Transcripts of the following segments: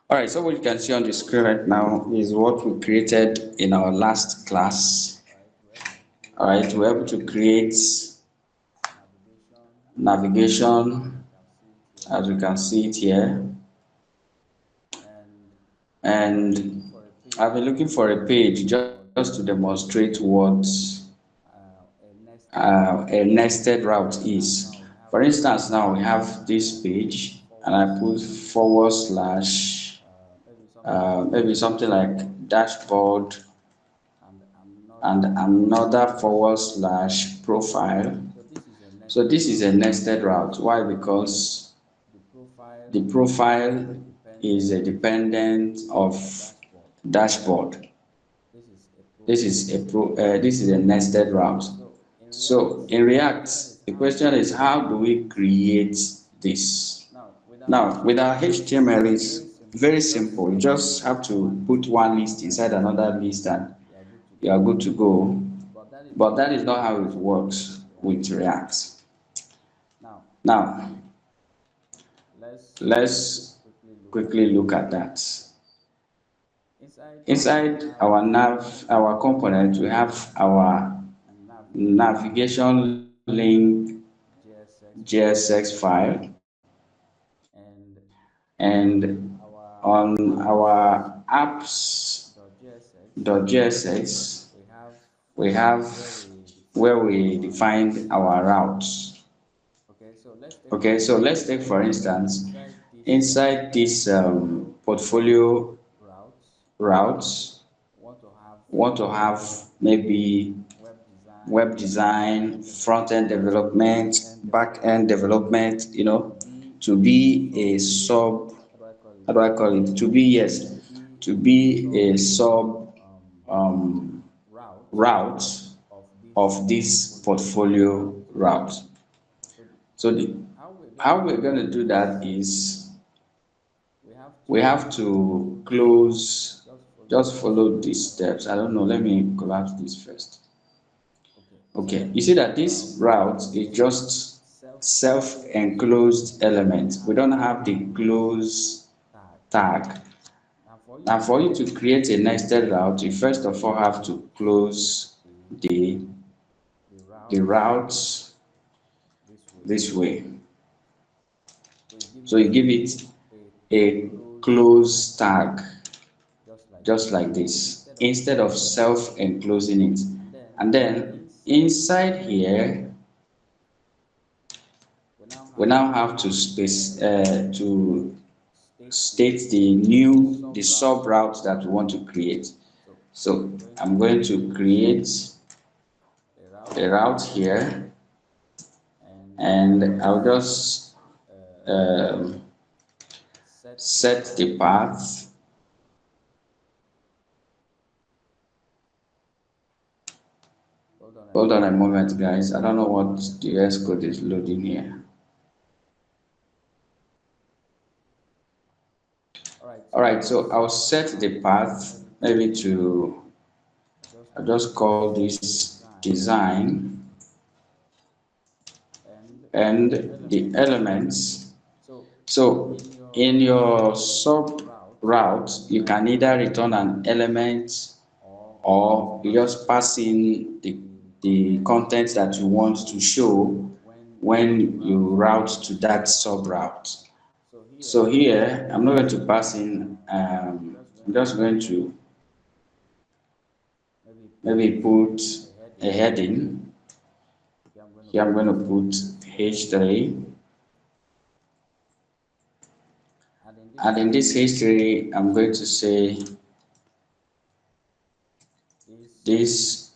All right, so what you can see on the screen right now is what we created in our last class. All right, we're able to create navigation, as we can see it here. And I've been looking for a page just to demonstrate what a nested route is. For instance, now we have this page and I put forward slash, maybe something like dashboard and another forward slash profile. So this is a nested route. Why? Because the profile is a dependent of dashboard. This is a nested route. So in React, the question is how do we create this? Now with our HTML, it's very simple. You just have to put one list inside another list and you are good to go. But that is not how it works with React. Now let's quickly look at that. Inside our component, we have our navigation link JSX file, and on our apps.jsx we have where we defined our routes. Okay, so let's take for instance inside this portfolio routes, want to have maybe web design, front-end development, back-end development, to be a sub, how do I call it? To be, yes, to be a sub um, route of this portfolio route. So how we're going to do that is we have to close, just follow these steps. I don't know, let me collapse this first. Okay, you see that this route is just self-enclosed element. We don't have the close tag. Now for you to create a nested route, you first of all have to close the route this way. So you give it a close tag, just like this, instead of self-enclosing it. And then inside here, we now have to state the sub route that we want to create. So I'm going to create a route here, and I'll just um, set the path. Hold on a moment, guys. I don't know what the S code is loading here. All right, so I'll set the path maybe to, I'll just call this design, and the elements. So in your sub route, you can either return an element or you just pass in the content that you want to show when you route to that sub route. So here, I'm not going to pass in, I'm just going to maybe put a heading. Here I'm going to put H3. And in this history, I'm going to say this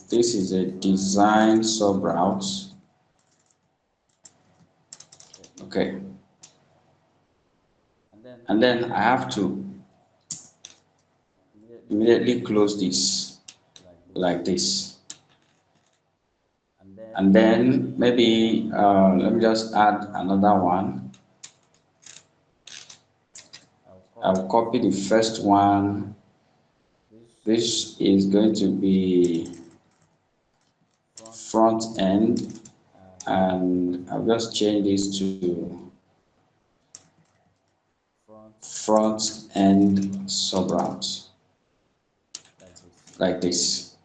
is a design sub route. Okay. And then I have to immediately close this like this. And then maybe let me just add another one. I'll copy the first one. This is going to be front end, and I'll just change this to front end subroute like this.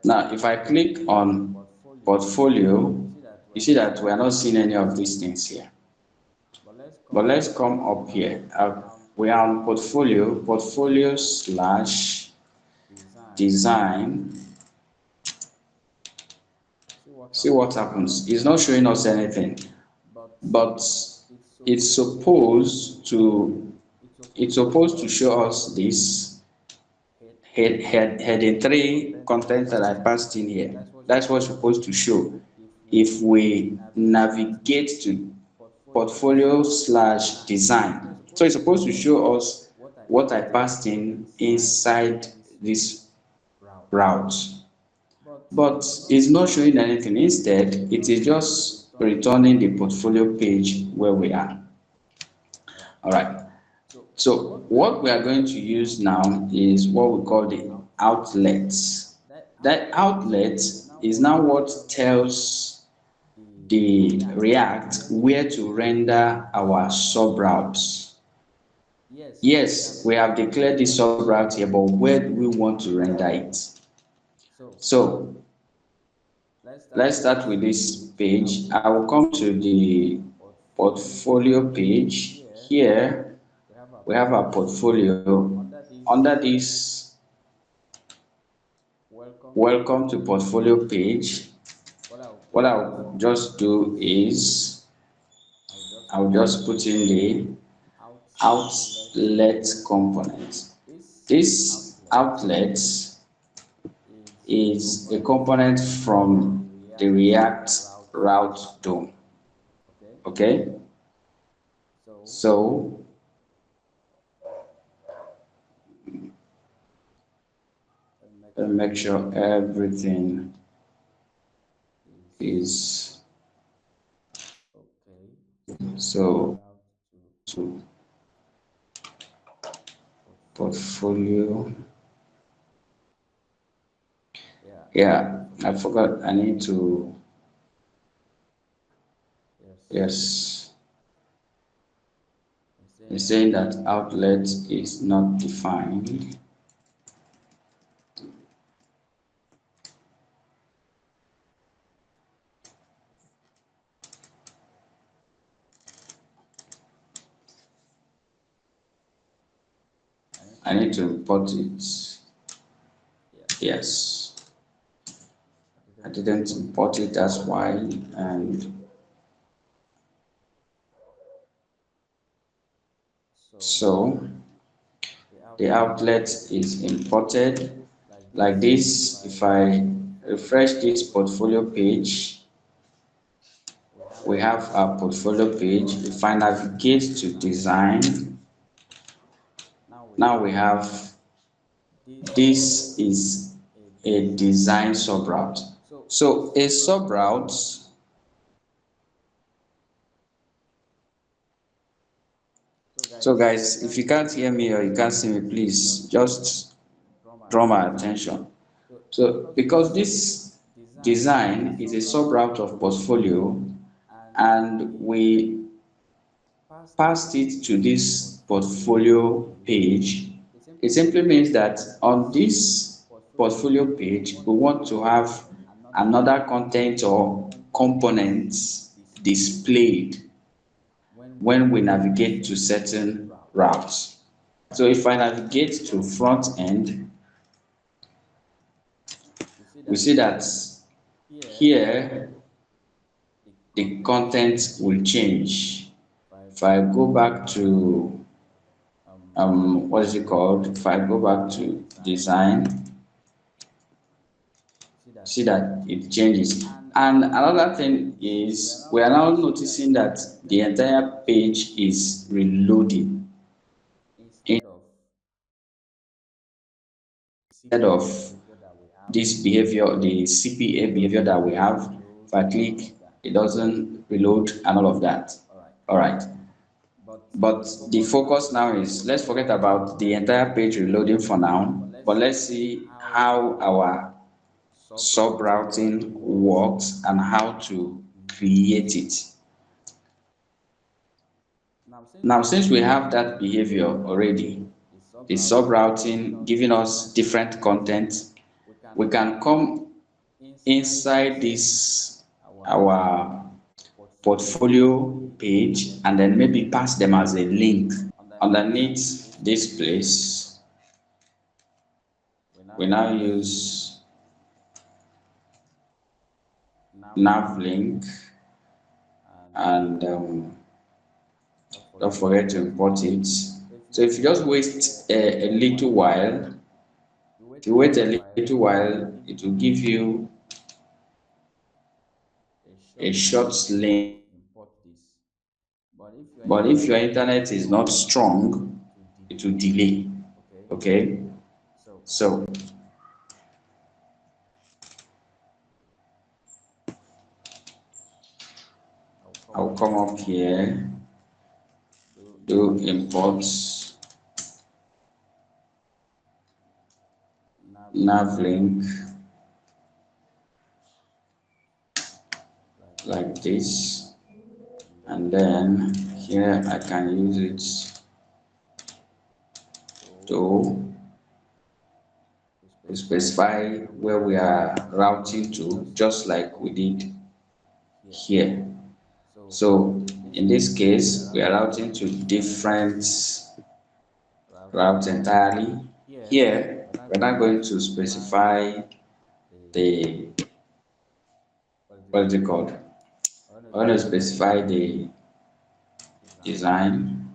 Now, if I click on portfolio, you see that we are not seeing any of these things here. But let's come up here. We are on portfolio, portfolio slash design. See what happens. It's not showing us anything, but it's supposed to show us this heading 3 content that I passed in here. That's what's supposed to show. If we navigate to portfolio slash design, so it's supposed to show us what I passed in inside this route, but it's not showing anything. Instead, it is just returning the portfolio page where we are. All right. So what we are going to use now is what we call the outlet. That outlet is now what tells the React where to render our subroutes. Yes, we have declared this subroute here, but where do we want to render it? So let's start with this page. I will come to the portfolio page. Here we have our portfolio. Under this welcome to portfolio page, what I'll just do is I'll just put in the outlet component. This outlet is a component from the React route DOM. Okay, so let me make sure everything is so to portfolio. Yeah, I forgot. I need to. Yes, it's saying that outlet is not defined. I need to import it. Yes, I didn't import it, that's why. And so the outlet is imported like this. If I refresh this portfolio page, we have our portfolio page. If I navigate to design, now we have this is a design subroute. So a subroute, so guys, if you can't hear me or you can't see me, please just draw my attention. So because this design is a subroute of portfolio and we passed it to this portfolio page, it simply means that on this portfolio page, we want to have another content or components displayed when we navigate to certain routes. So if I navigate to front end, we see that here the content will change. If I go back to what is it called? If I go back to design, see that it changes. And another thing is we are now noticing that the entire page is reloading instead of this behavior, the CPA behavior that we have. If I click, it doesn't reload and all of that. All right. But the focus now is, let's forget about the entire page reloading for now, but let's see how our subrouting works and how to create it. Now, since we have that behavior already, the subrouting giving us different content, we can come inside this our portfolio page and then maybe pass them as a link underneath this place. We now use nav link and don't forget to import it. So if you just waste a little while, if you wait a little while, it will give you a short link. But if your internet is not strong, it will delay. Okay, so I'll come up here, do imports, nav link like this, and then here I can use it to specify where we are routing to, just like we did here. So in this case, we are routing to different routes entirely. Here, we're not going to specify the, what is it called? We're going to specify the design,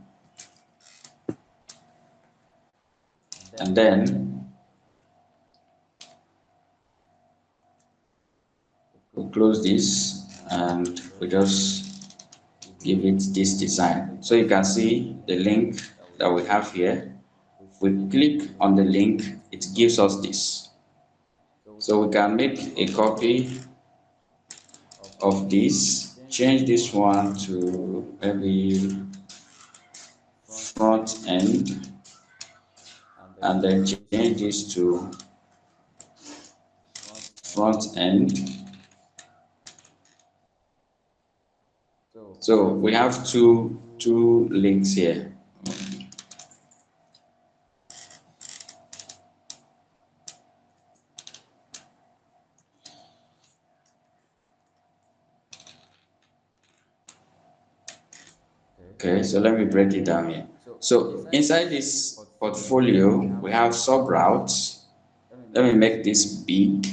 and then we close this and we just give it this design. So you can see the link that we have here. If we click on the link, it gives us this. So we can make a copy of this, change this one to maybe front end, and then change this to front end. So we have two links here. Okay, so let me break it down here. So inside this portfolio, we have sub routes. Let me make this big.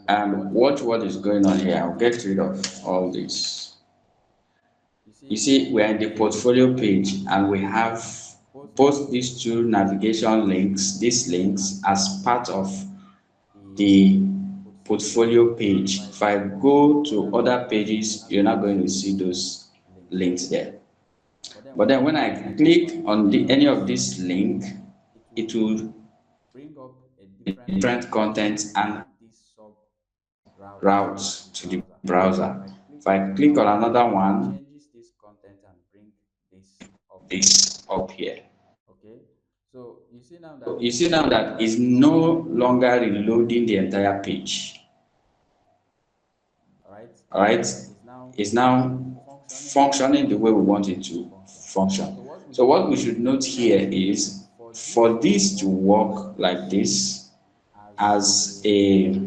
And watch what is going on here. I'll get rid of all this. You see, we're in the portfolio page and we have both these two navigation links, these links, as part of the portfolio page. If I go to other pages, you're not going to see those links there. But then when I click on any of this link, it will different content and routes to the browser. If I click on another one, this up here. So you see now that it's no longer reloading the entire page. All right, it's now functioning the way we want it to function. So what we should note here is for this to work like this as a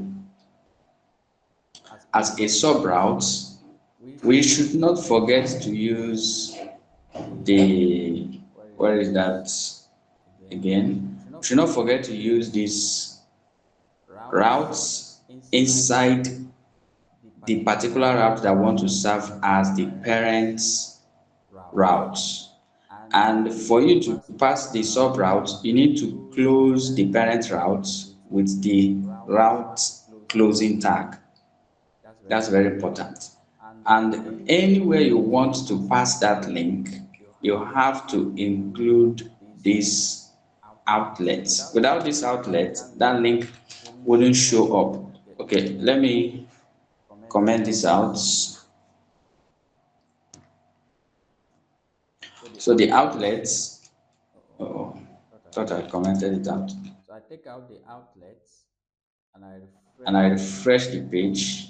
sub route, we should not forget to use the, where is that again? We should not forget to use these routes inside the particular route that want to serve as the parent route. And for you to pass the sub route, you need to close the parent route with the route closing tag. That's very important. And anywhere you want to pass that link, you have to include this outlet. Without this outlet, that link wouldn't show up. Okay, let me comment this out. So the outlets, oh, thought I commented it out. And I refresh the page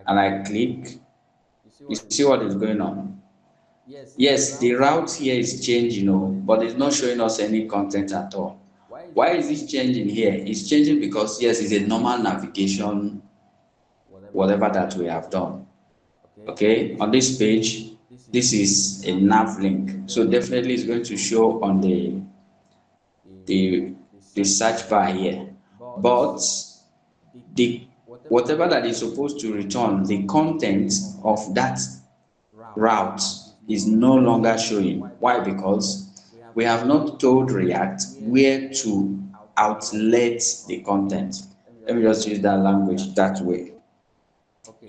and I click, you see what is going on. Yes, the route here is changing, but it's not showing us any content at all. Why is it changing here? It's changing because, yes, it's a normal navigation, whatever that we have done. Okay, on this page, this is a nav link. So definitely it's going to show on the, the search bar here. But the whatever that is supposed to return, the content of that route is no longer showing. Why? Because we have not told React where to outlet the content. Let me just use that language that way.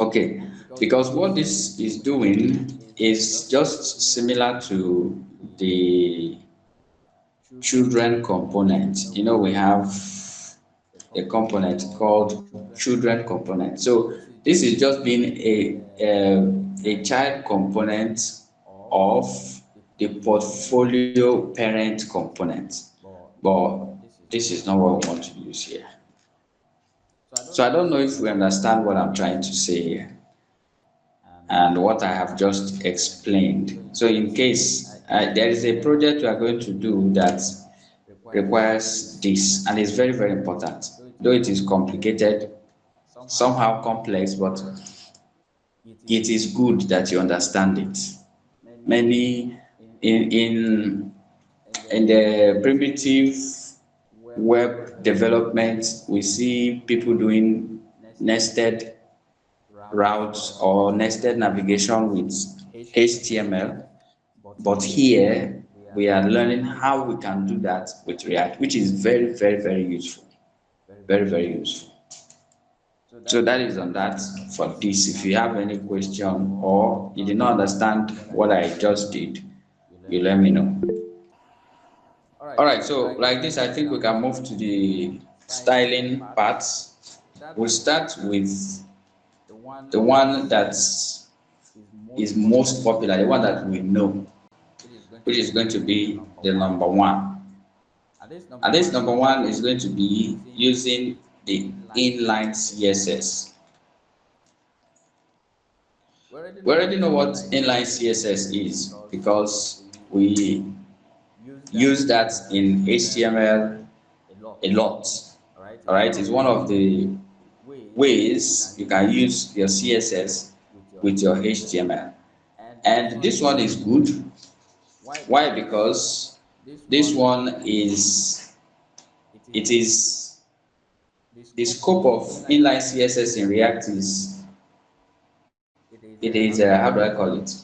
Okay, because what this is doing is just similar to the children component. We have a component called children component. So this is just being a child component of the portfolio parent component, but this is not what we want to use here. So I don't know if we understand what I'm trying to say here and what I have just explained. So in case there is a project we are going to do that requires this, and it's very, very important. Though it is complicated, somehow complex, but it is good that you understand it. Many in the primitive web development, we see people doing nested routes or nested navigation with HTML, but here we are learning how we can do that with React, which is very, very, very useful. Very, very useful. So that is on that for this. If you have any question or you did not understand what I just did, you let me know. All right, so like this, I think we can move to the styling part. We'll start with the one that is most popular, the one that we know, which is going to be the number one. And this number one is going to be using the inline CSS. We already know what inline CSS is because we use that in HTML a lot. All right, it's one of the ways you can use your CSS with your HTML. And this one is good. Why? Because this one it is the scope of inline CSS in React is how do I call it?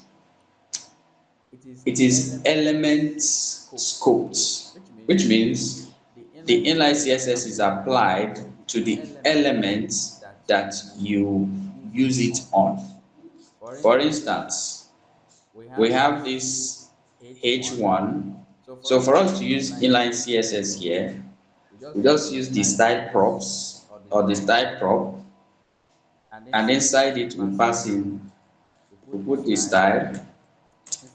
It is element scoped, which means the inline CSS is applied to the elements that you use it on. For instance, we have this H1. So for us to use inline CSS here, we just use the style props or the style prop, and inside it we pass in, we put the style.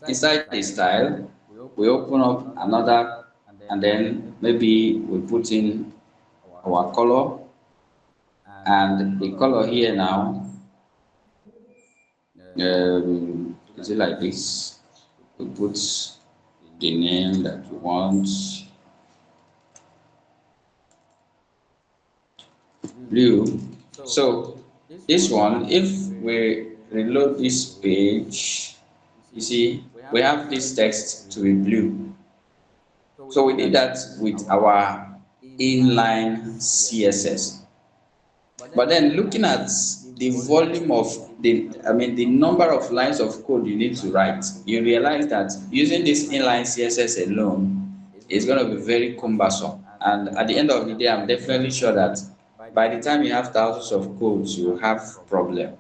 Inside the style, we open up another, and then maybe we put in our color, and the color here now, is it like this? We put the name that we want, blue. So this one, if we reload this page, you see we have this text to be blue. So we did that with our inline CSS. But then looking at the volume of the number of lines of code you need to write, you realize that using this inline CSS alone is going to be very cumbersome. And at the end of the day, I'm definitely sure that by the time you have thousands of codes, you will have problem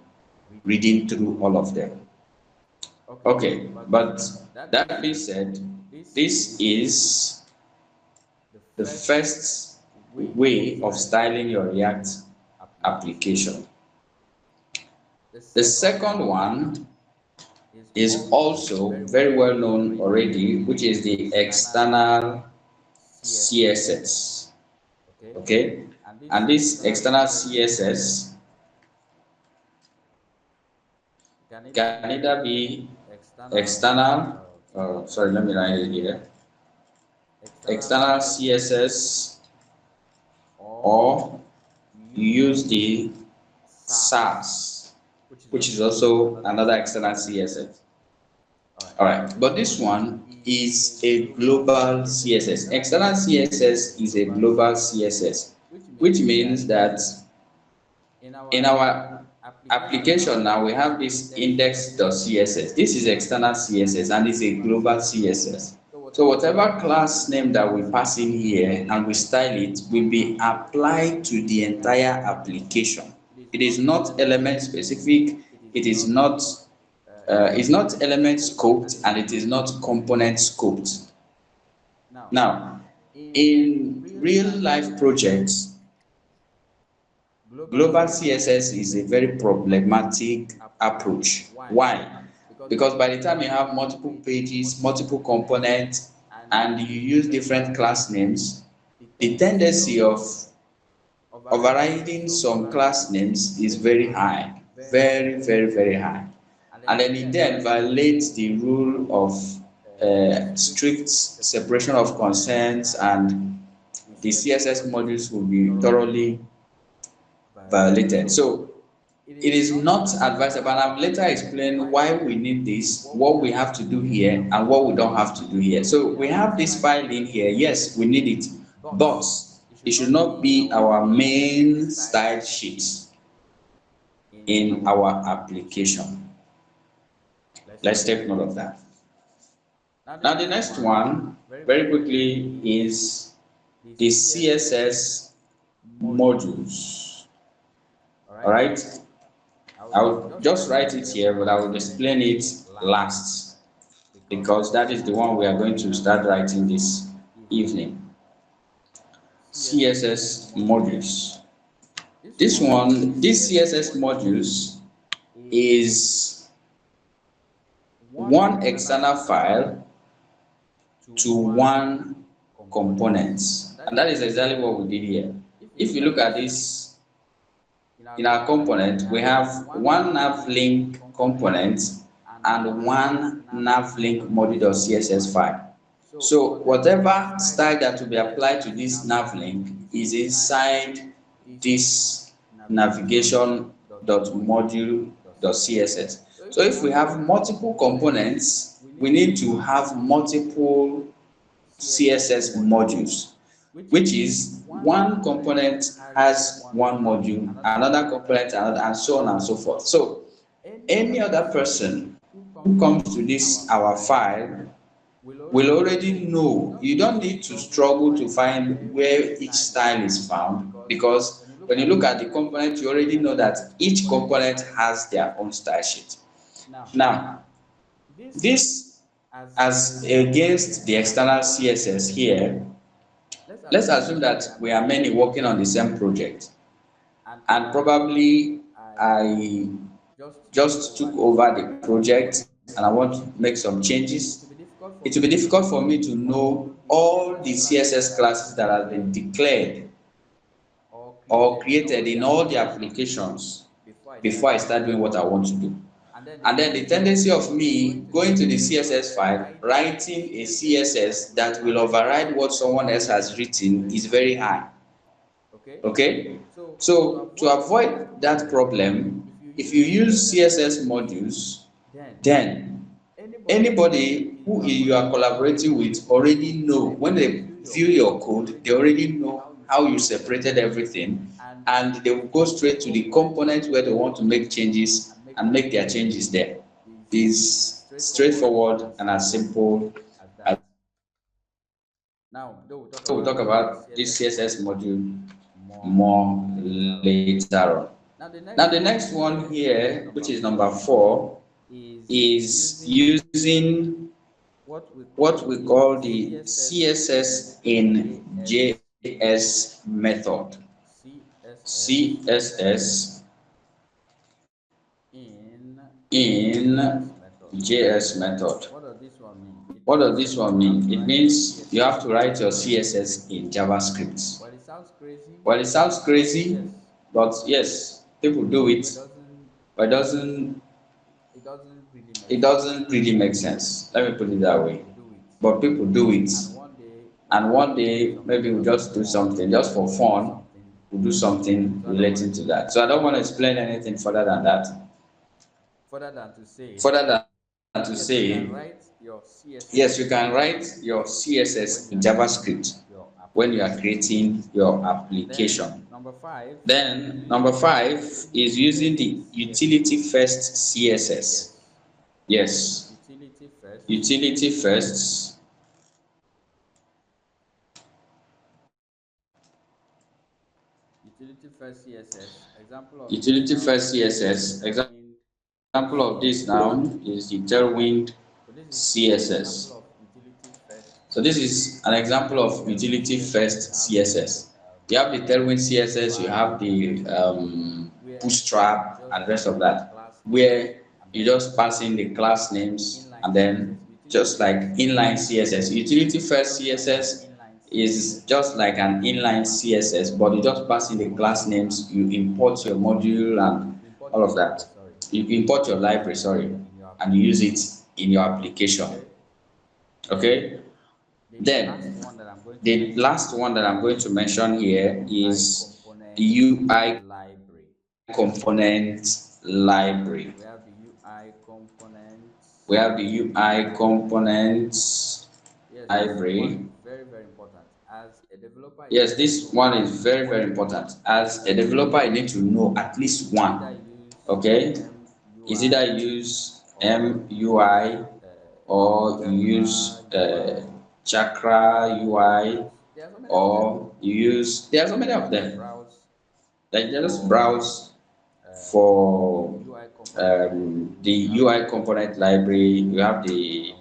reading through all of them. Okay, but that being said, this is the first way of styling your React application. The second one is also very well known already, which is the external CSS. Okay, and this external CSS can either be external, sorry, let me write it here, external CSS, or you use the SARS, which is also another external CSS. All right, but this one is a global CSS. External CSS is a global CSS, which means that in our application now we have this index.css. This is external CSS and it's a global CSS. So whatever class name that we pass in here and we style it will be applied to the entire application. It is not element specific, it is not it's not element scoped, and it is not component scoped. Now, in real life projects, global CSS is a very problematic approach. Why? Because by the time you have multiple pages, multiple components, and you use different class names, the tendency of overriding some class names is very high, very high. And then it then violates the rule of strict separation of concerns, and the CSS modules will be thoroughly violated. So it is not advisable, and I've later explained why we need this, what we have to do here, and what we don't have to do here. So we have this file in here, yes, we need it, but it should not be our main style sheet in our application. Let's take note of that. Now the next one, very quickly, is the CSS modules. All right, I'll just write it here, but I will explain it last because that is the one we are going to start writing this evening. CSS modules. This CSS modules is one external file to one component, and that is exactly what we did here. If you look at this, in our component we have one navlink component and one navlink module.css file. So whatever style that will be applied to this navlink is inside this navigation.module.css. So if we have multiple components, we need to have multiple CSS modules, which is one component has one module, another component another, and so on and so forth. So any other person who comes to this our file will already know. You don't need to struggle to find where each style is found, because when you look at the component, you already know that each component has their own style sheet. Now, this as against the external CSS here, let's assume that we are many working on the same project, and probably I just took over the project and I want to make some changes. It will be difficult for me to know all the CSS classes that have been declared or created in all the applications before I start doing what I want to do. And then the tendency of me going to the CSS file, writing a CSS that will override what someone else has written is very high. Okay? So to avoid that problem, if you use CSS modules, then anybody who you are collaborating with already know, when they view your code, they already know how you separated everything, and they will go straight to the component where they want to make changes and make their changes there. It's straightforward and as simple as we'll talk about this CSS module more later on. Now the next one here, which is number 4, is using what we call the CSS in JS method. CSS in JS method. What does this one mean? It means you have to write your CSS in JavaScript. Well, it sounds crazy, but yes, people do it, but it It doesn't really make sense. Let me put it but that way. people do it. But people do it. And one day And maybe we'll one just do day, maybe something we'll just for just do fun. something just for We'll do fun. something. We'll do something So I don't want to relating to explain that. So I don't anything want to explain anything further than to say, further than to yes, you can say, write your CSS yes, you in can write your JavaScript when CSS you in are creating JavaScript your when you are application. creating your Then application. number five is Then number using the 5 is utility using first the utility CSS. first CSS. Yes, Yes, utility first. utility first. Utility first CSS. Example of this Utility now first is the CSS. Tailwind Example of this now CSS. is the Tailwind So this is an example CSS. of utility first So this is an We example have the of Tailwind utility CSS, we first have the CSS. You have the Tailwind CSS, you UI have the CSS, where you Bootstrap and just the rest pass of in the that, class names where and you then just pass in the class names inline and CSS. then Utility just like first inline CSS CSS. Utility is first just like an CSS inline is CSS, just like an just inline pass in CSS, but you just pass in the class module and names, you import your everything. module and You import all your of that. library, sorry, You import your and use library, it sorry, in your and you use application. it in your application. Okay. Then Okay? the last Then one that I'm going to the mention last here one that I'm going to is mention the here UI is the component UI library. component library. We have the UI components We have the UI library. components Yes, this one library. is very, very important. As a developer, you Yes, need to this know one at is least very, one very of these. important. As a developer, you need to know at least You either one. use Okay? Is either MUI use or you use MUI or you Chakra use UI, Chakra UI and there are so many of them. or you use, there are so many You of can just them. browse Like just for browse for the UI component library the we have UI component library. You have the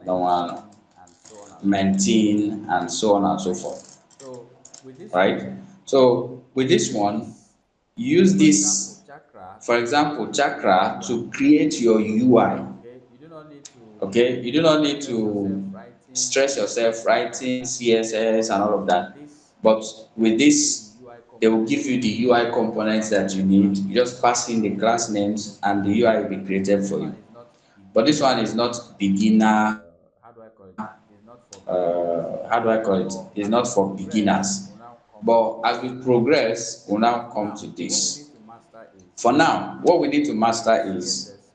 our one maintain and so on and so forth, maintain and so on and so right? forth. So with this Right? one, So with you this use one, this, use for example, this, Chakra for to example, create your Chakra UI. to create your UI. Okay, you do not need to Okay, you do not need stress yourself to writing stress yourself CSS and all of writing that. CSS But and all of that. this But will with give you the this, UI they will components give you that the you need. UI Just components pass in that you your need. class You names just pass in the class and names everything. and the UI will be So created this for one you. is not But this one beginner. is not beginner, How do I call it? It is not for beginners. how do I call it? But It's as we not for progress, beginners. we'll now come to But as this. we progress, we'll now For come to now, what we need this. to master is For now, what we need to the master is CSS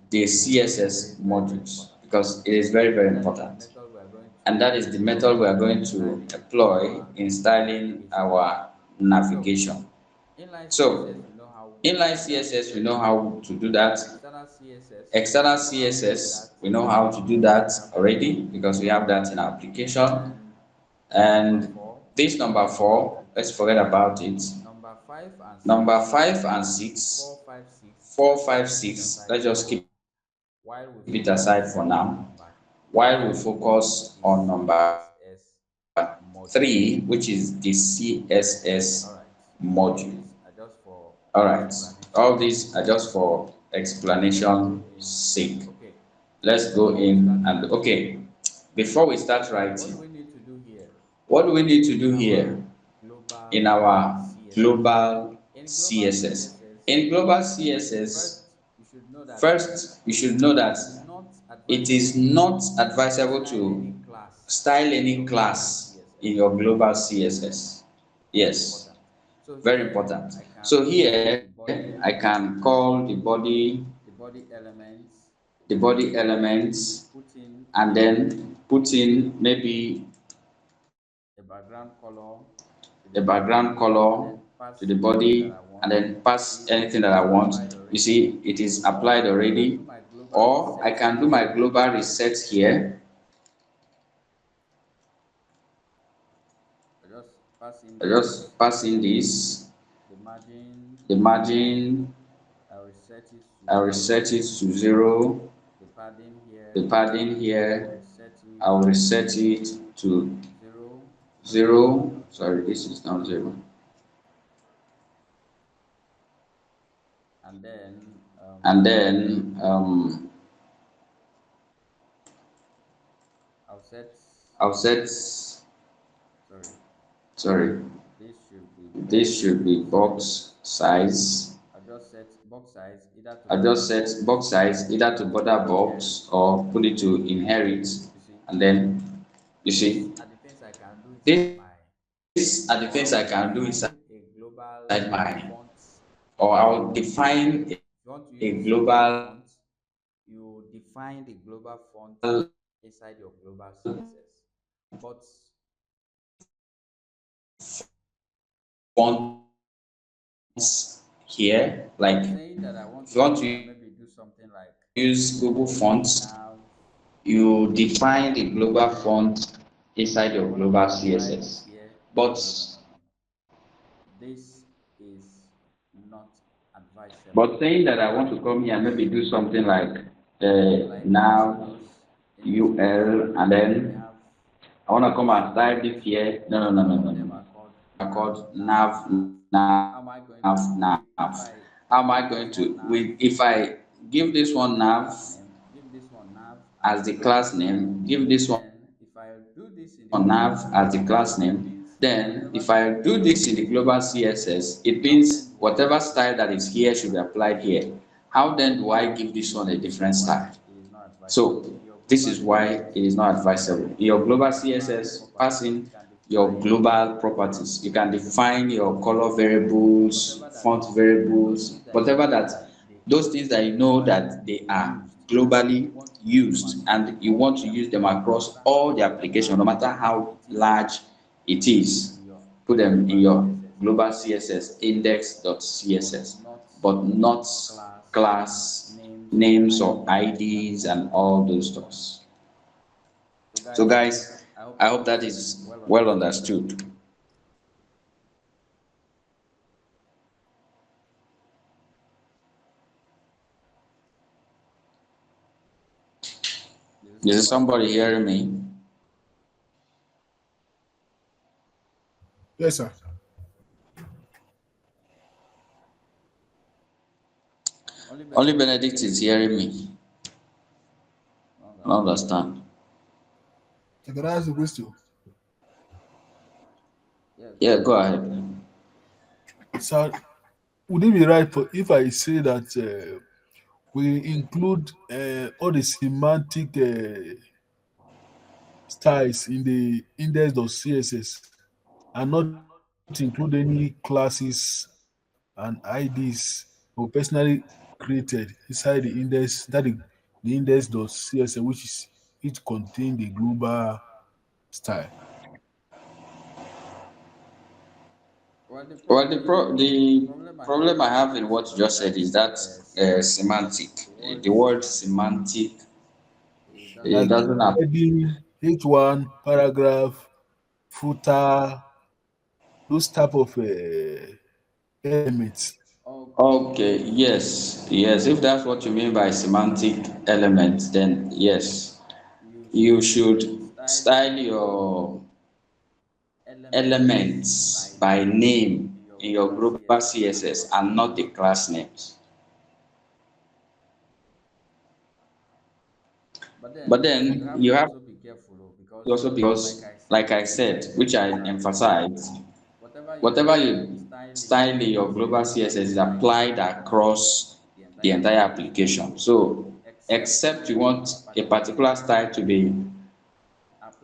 the modules. It CSS is very, very modules important. because it is very, very And that is the important. method we are going And to that is the method we employ are going in to styling employ our in styling navigation. our So, navigation. inline So, CSS, we know how to inline do that. CSS, we know how to do that. External CSS, External we know how to do CSS, that we know how to do because that we have that in our already because we have application. that in our application. And this number And four, this let's number forget about 4, it. let's forget about it. Number five and Number six, 5 and 6, 4, 5, 6, 4, let's just 5, keep it 6, aside let's for just now keep while we it aside focus for on now. number While we three, which is focus the on number CSS module. 3, which is the All CSS right. All of module. these are just for All right. explanation All these are just for So let's go explanation in. sake. Okay. Let's go Before we start in and writing, okay. Before we start what do writing, we need to do here what do we need to in do our here in global our CSS? global In global CSS? CSS, In global CSS, first you should know that first you should know it that is not it advisable is to not advisable style to any class style in any your global class in CSS. your global CSS. Very Yes, important. So very here important. I can So call here the body, I can call the body elements, the body and then elements put in and maybe then put in maybe a background color to a the body, background and color then to pass the anything that body I and want. then You pass see, anything it that I is want. applied You already. see, it is applied Or I can already. do my global Or I reset can do my here. global reset here. I just pass in I this, just pass in this, the margin, the margin, I reset it to I reset zero. it to 0. The padding The here, padding I will here, reset it I will to reset it to 0. Sorry, this is 0. not 0. Sorry, this is not 0. And then And then I'll set, I'll set, sorry, sorry, this should be this box should be box size. size. I'll just set I just set box size either to border box or put it to inherit, and then you see these are the things I can do inside my, or I'll define a global fonts here. Like if you want to use Google fonts, you define the global font inside your global CSS. But saying that I want to come here and maybe do something like nav UL, and then I want to come and type this here. No, no, no, no, no, no. Called nav. How am I going to if I give this one nav as the class name, give this one nav as the class name, then if I do this in the global CSS, it means whatever style that is here should be applied here. How then do I give this one a different style? So this is why it is not advisable. In your global CSS, pass in your global properties. You can define your color variables, font variables, whatever that, those things that you know that they are globally used and you want to use them across all the application, no matter how large it is. Put them in your global CSS index.css, but not class names or IDs and all those stuff. So guys, I hope that is well understood. Is somebody hearing me? Yes, sir. Only Benedict is hearing me. I don't understand. I can ask the question. Yeah, go ahead. So, would it be right for if I say that we include all the semantic styles in the index.css and not include any classes and IDs or personally created inside the index that the index.css which contain the global style? Well, the problem I have in what you just said is that semantic. The word semantic, it Like doesn't have. heading, H1, paragraph, footer, those type of elements. Okay, yes, yes. If that's what you mean by semantic elements, then yes, you should style your elements by name in your global CSS and not the class names. But then you have to be also because, like I said, which I emphasized, whatever you style in your global CSS is applied across the entire application. So, except you want a particular style to be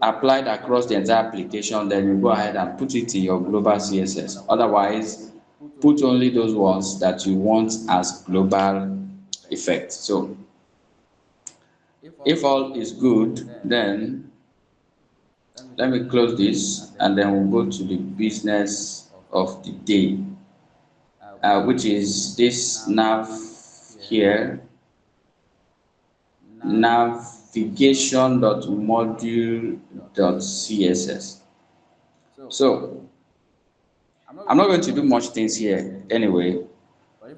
applied across the entire application, then you go ahead and put it in your global CSS. Otherwise, put only those ones that you want as global effect. So, if all is good, then let me close this and then we'll go to the business of the day, which is this nav here, navigation.module.css. So I'm not going to do much things here anyway,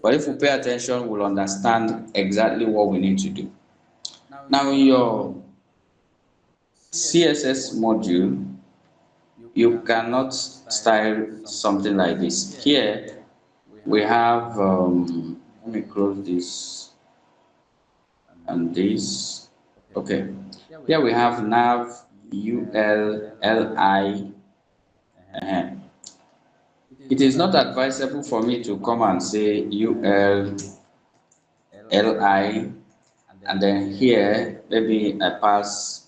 but if we pay attention, we'll understand exactly what we need to do. Now, in your CSS module, you cannot style something like this. Here, we have, let me close this and this. Okay. Here we have nav ULLI. It is not advisable for me to come and say UL li, and then here maybe I pass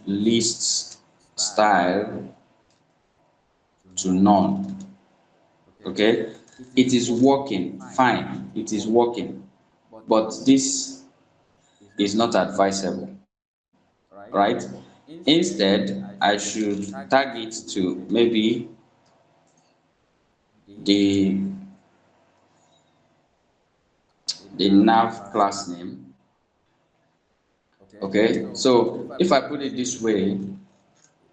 list list style style to to none. none. Okay, Okay, it it is is working working fine. fine, It is it is working, working, but but this this is is not not advisable, advisable, right? right? Instead, Instead, I I should should tag it tag it to to maybe maybe the the the the nav nav class class name. name. Okay, Okay, so if so I if put I it put this it this way, way,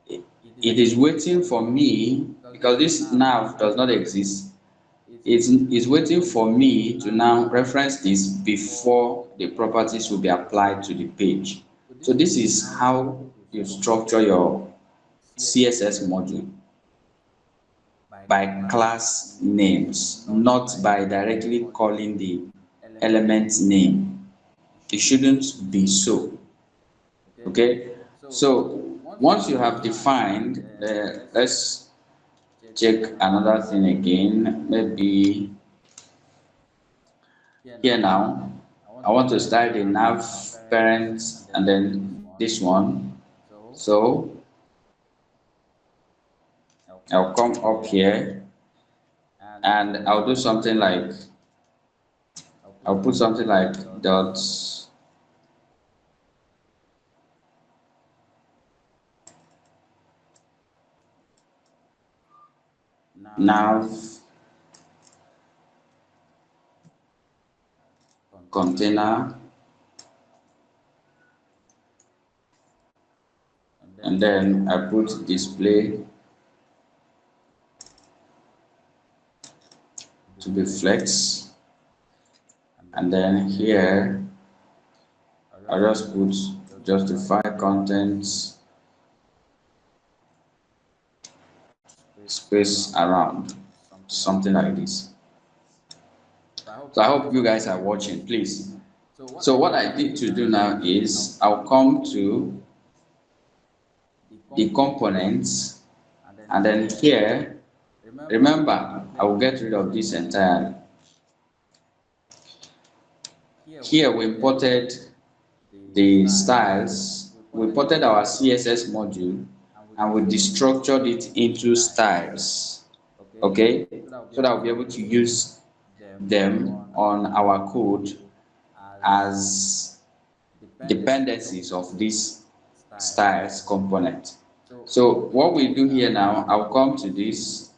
it, it is it is waiting waiting for for me me because because this this nav does nav not does not exist. exist. It's It's waiting waiting for for me to me to now now reference reference this this before before the the properties properties will will be be applied applied to to the the page. page. So So this this is is how how you you structure structure your your CSS CSS module module by by class class names, names, not not by by directly directly calling calling the the element element name. name. It It shouldn't be shouldn't be so. so. Okay, Okay, so so once you once have you have defined, defined, let's let's check check another another thing thing again. again. Maybe Here here now, now, I want I to want to start the start the nav nav parent parent and and then this then one. this one. So So I'll come I'll up come up here here and and I'll do something like I'll I'll put put something something like like dots nav nav container, container, and and then then I I put put display to be to be flex, flex, and and then then here here I'll I just just put put justify justify contents contents space space around, around, something like something this. like this. So I hope So you I guys hope you are guys are watching, watching, please. please. So what I So what need I to need do to do now now is I'll is I'll come to come to the the components, components, and then and then here, here, remember, remember, I'll I get will rid get of rid this of this entirely. entirely. Here we Here we imported imported the the styles, styles, we we imported our imported our CSS CSS module, module, and we and we destructured it destructured it into into styles. styles, Okay, okay? so that I'll be So that able we'll to be able to use use them them on on our our code code as as dependencies of dependencies of this this styles styles component. component. So So what we what do we here do here now, now, I'll I'll come to come to this this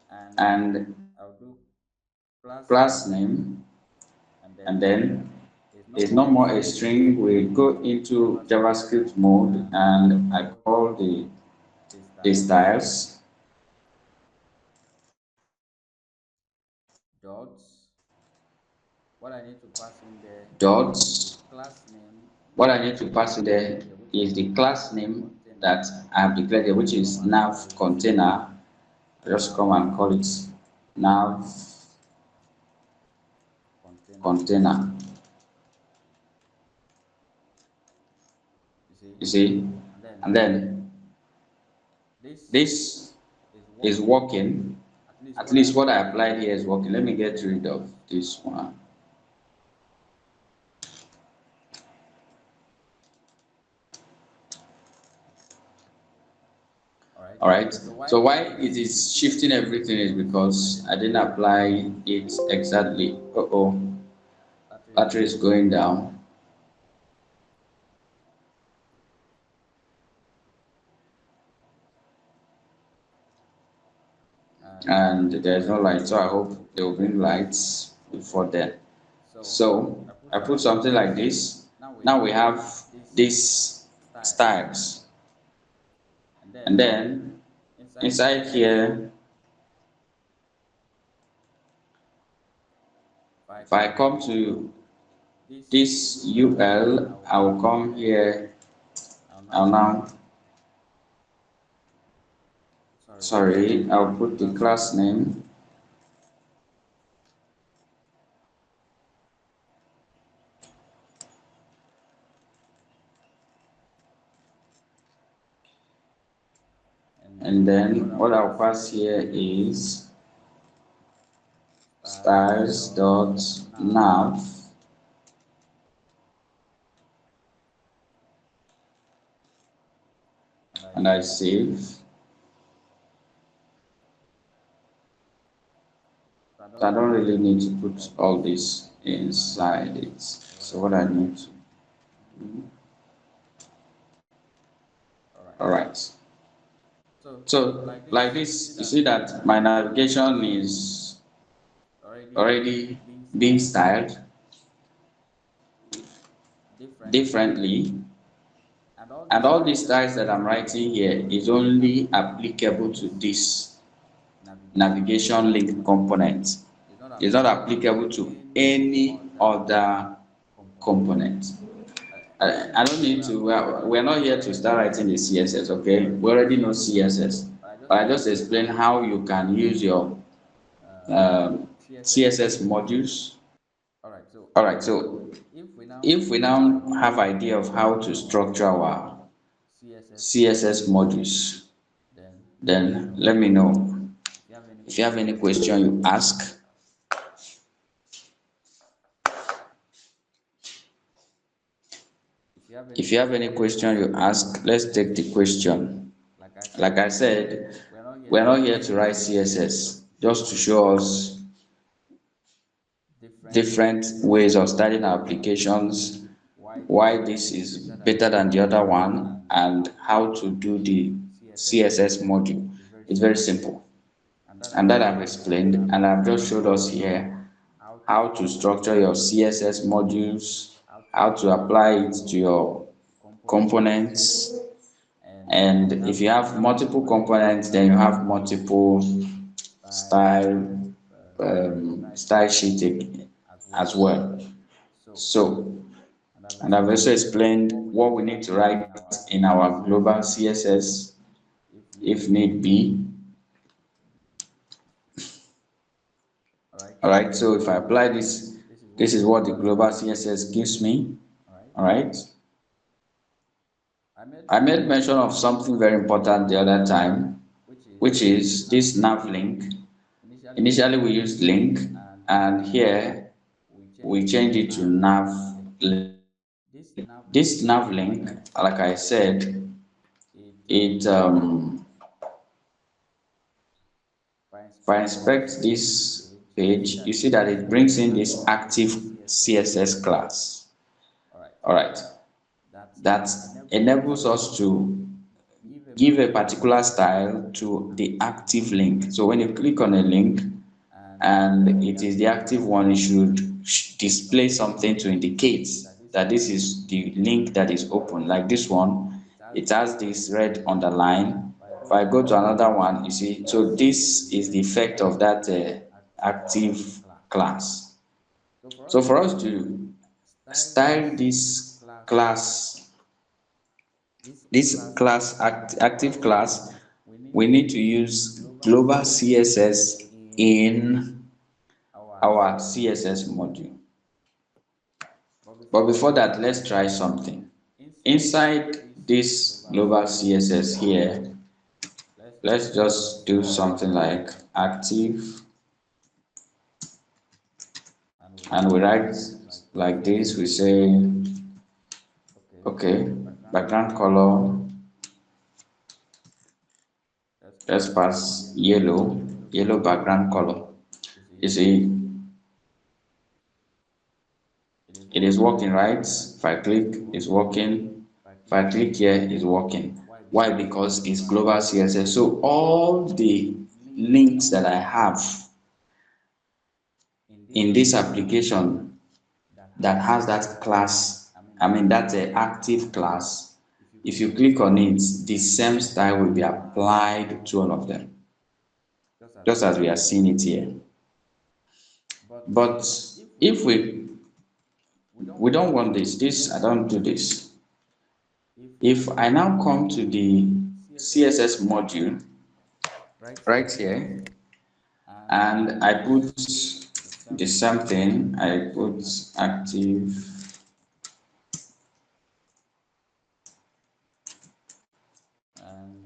and and I'll do class class name, name, and and then then it's no it's more no a more a string. string. We We go go into into JavaScript JavaScript mode mode and I and I call call the the styles styles dots. What I need to pass in there is the dots. class name What I that need to I pass have in there declared here, which is is the nav class name container. that I have declared here, I'll which just come is and call nav it container. Just nav come and call it nav container. container. You see, You see, and then and then this this is is working. working. At least At what I least what applied I here applied here is working. Let me get rid of is this one. all right. All right. So why So why it it is is shifting shifting everything is everything is because I because didn't I didn't apply apply it it exactly. exactly. Oh, Battery is battery is going down, going down, and and there's no there's no light. So I light. So hope I they hope will they bring will bring lights lights before before then. then. So So I put I put something like something like this. this. Now we Now we have have this these styles, styles, and and then then inside inside here, here, if I if I come come to to this this UL, UL, I will I will come come here. here. I'll I'll now, now, I'll sorry, put I'll the put the class class name, name, and and then what then I'll what I'll pass pass here here is is styles styles dot dot nav nav and I save. So I don't really need to put all this inside it. So what I need to do, all right. So like this, you see that my navigation is already being styled differently, and all these styles that I'm writing here is only applicable to this navigation link component. It's not applicable to any other component. I don't need to, we're not here to start writing the CSS, okay? We already know CSS, but I just explain how you can use your CSS modules. All right, so if we now have idea of how to structure our CSS modules, then let me know. If you have any question, you ask. If you have any question, you ask. Let's take the question. Like I said, we're not here to write CSS, just to show us different ways of starting our applications, why this is better than the other one, and how to do the CSS module. It's very simple. And that I've explained, and I've just showed us here how to structure your CSS modules, how to apply it to your components. And if you have multiple components, then you have multiple style style sheet as well. So, and I've also explained what we need to write in our global CSS if need be. All right, so if I apply this, this is what the global CSS gives me. All right. I made mention of something very important the other time, which is this nav link. Initially we used link, and here we change it to nav link. This nav link, like I said, it if I inspect this page, you see that it brings in this active CSS class. All right, that enables us to give a particular style to the active link. So when you click on a link and it is the active one, it should display something to indicate that this is the link that is open. Like this one, it has this red underline. If I go to another one, you see, so this is the effect of that active class. So for us to style active class, we need to use global CSS in our CSS module. But before that, let's try something. Inside this global CSS here, let's just do something like active, and we write like this. We say, okay, background color, let's pass yellow background color. You see, it is working, right? If I click, it's working. If I click here, it's working. Why? Because it's global CSS. So all the links that I have in this application that has that class, that active class, if you click on it, the same style will be applied to all of them, just as we are seeing it here. But if we don't want this, I don't do this. If I now come to the CSS module right here, and I put the same thing, I put active,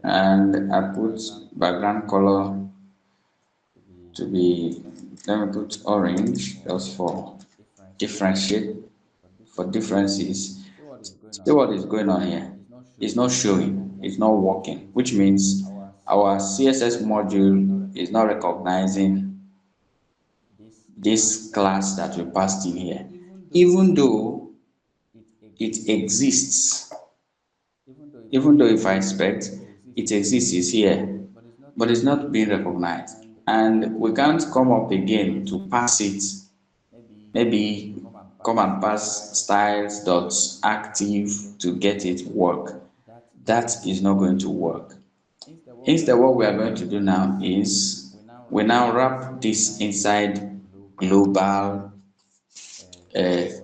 and I put background color to be, let me put orange, just for differentiate, for differences. See what is going on here? It's not showing. is not working, which means our CSS module is not recognizing this this class class that we passed in here, even though even though it it exists, exists. even though if I Even though if I expect expect it exists, it exists is here, but it's not but it's not being recognized. and we And can't we can't come up again pass to it, pass it, maybe maybe come and come pass and pass styles styles dot active active to get it work. that is That not is going not to going work. to work. Instead, what we are Instead, going what to we are do going to now do now is is we now we wrap now this wrap this inside inside global global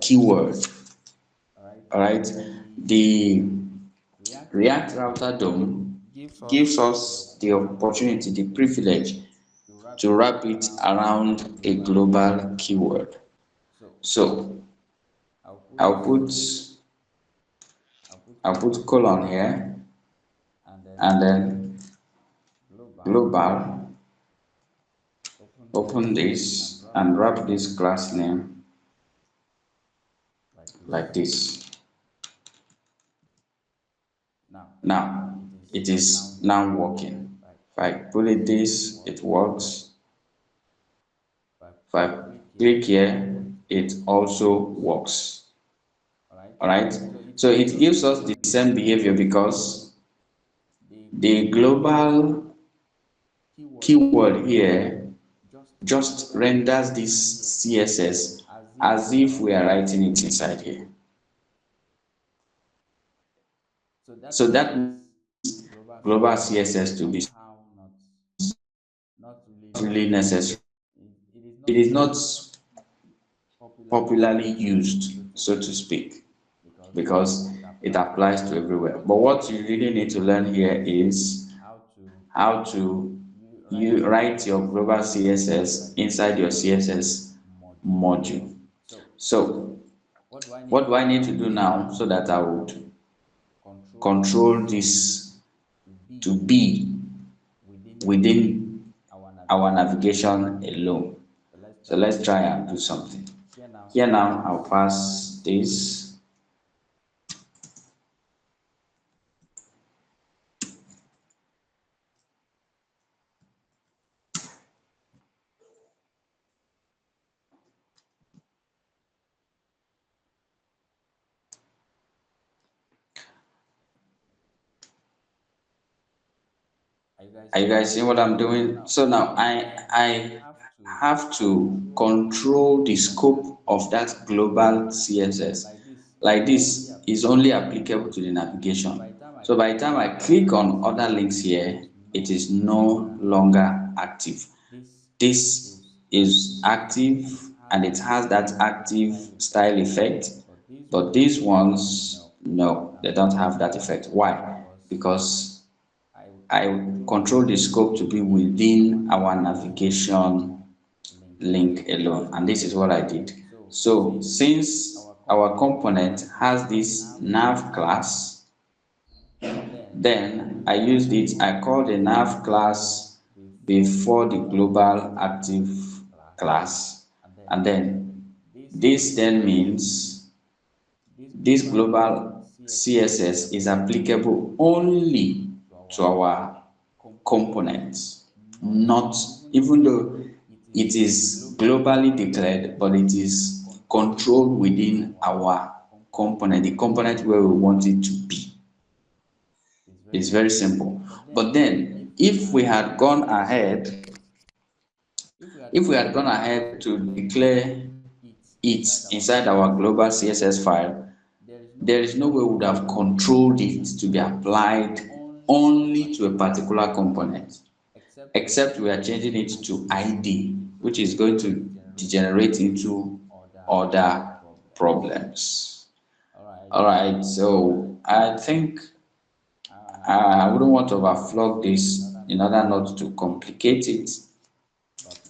keyword. keyword. All right. All right. The The React React Router Router DOM DOM gives gives us the us the opportunity, opportunity, the privilege to wrap to it wrap it around a around a global keyword. global keyword. So So I'll put I'll put I'll put I'll put colon colon here and then and then global. global, Open open this and this wrap and this wrap class this class name like this. like this. Now Now it is it now is now working. working. If I If I click put it this, it this, it works. works. If I If I click here, click here, it it also also works. works. All right. Alright. So it So gives it us the gives us same the same behavior behavior because because the the global global keyword keyword here here just just renders renders this this CSS CSS as if as we are if we are writing it writing it inside inside here. here. So that So makes that this makes global global CSS to be CSS to be somehow not really not really necessary. necessary. It is It not is not popularly popularly used, so used, to so to speak, speak, because because it it applies to applies to everywhere. But everywhere. what But you what really you need to really need learn to here learn here is is how how to you write you your write global your global CSS CSS inside your inside your CSS CSS module. module. So So what do I need what to do I do need to now do so that now I so would that I would control control this this to be to be within within our our navigation navigation alone? alone? So let's So try and let's do try and do something. something. Here now, Here I'll now I'll pass pass this. this. Are you guys Are you seeing what guys I'm seeing what doing? I'm So doing? now So now I I have to have to control the control the scope of that scope of that global CSS. like this. Like Is only this is only applicable to the applicable to the navigation. So by navigation. the time I So by the click time I on other click links on other here, links it here, is it no is no longer active. longer active. This This is is active and it active has and it that has that active style effect. style effect, But these but these ones, ones, no, they don't no, they have don't that have that effect effect. Why? because Because I I control the control the scope to scope be to be within our within our navigation navigation link link alone. alone, and this is what I did. So So since since our our component component has has this this nav nav class, class, then I then I used it. used it. I called the nav class Before the before the global global active active class, class, and then and then this this then means means this this global global CSS is CSS is applicable applicable only to to our our components, components, not not even even though though it it is is globally globally declared, declared, but but it it is is controlled controlled within within our our component component, the component where we want it to be. It's very It's very simple. simple. But But then, if then, we if we had had gone gone ahead, ahead, if we had if we gone had gone ahead to ahead to declare declare it it inside our inside global our global CSS file, CSS file, there is no there way is we no way we would would have have controlled controlled it it to to be be applied applied only to a only to a particular particular component, component, except we are except we are changing it changing to it to ID, ID, which which is is going going to to degenerate degenerate into into other other problems. problems. All right, All right, so I so I think think I I wouldn't wouldn't want want to to overflog overflog this this in in order order not not to to complicate it, complicate it,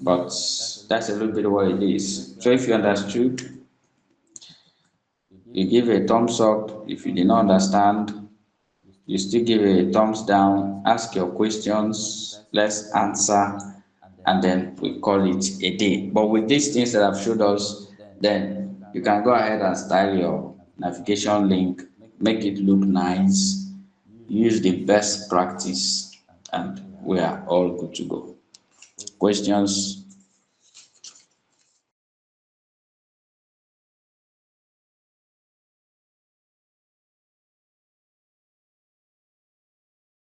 but but that's a little that's a bit little what bit it what it is. So is. if you So if you understood, understood, you give you a give a thumbs thumbs up. If up. you did If you not did not understand, understand, you still you give still a give thumbs a thumbs down, down, ask your ask your questions, questions, let's let's answer, answer, and and then then we we call it call it a a day. But day. with But these with these things that things I've that I've showed showed us, us, then then you you can can go go ahead and ahead and style style your your navigation navigation link, link, make it make look it look nice nice use the best practice, and we are all good to go. Questions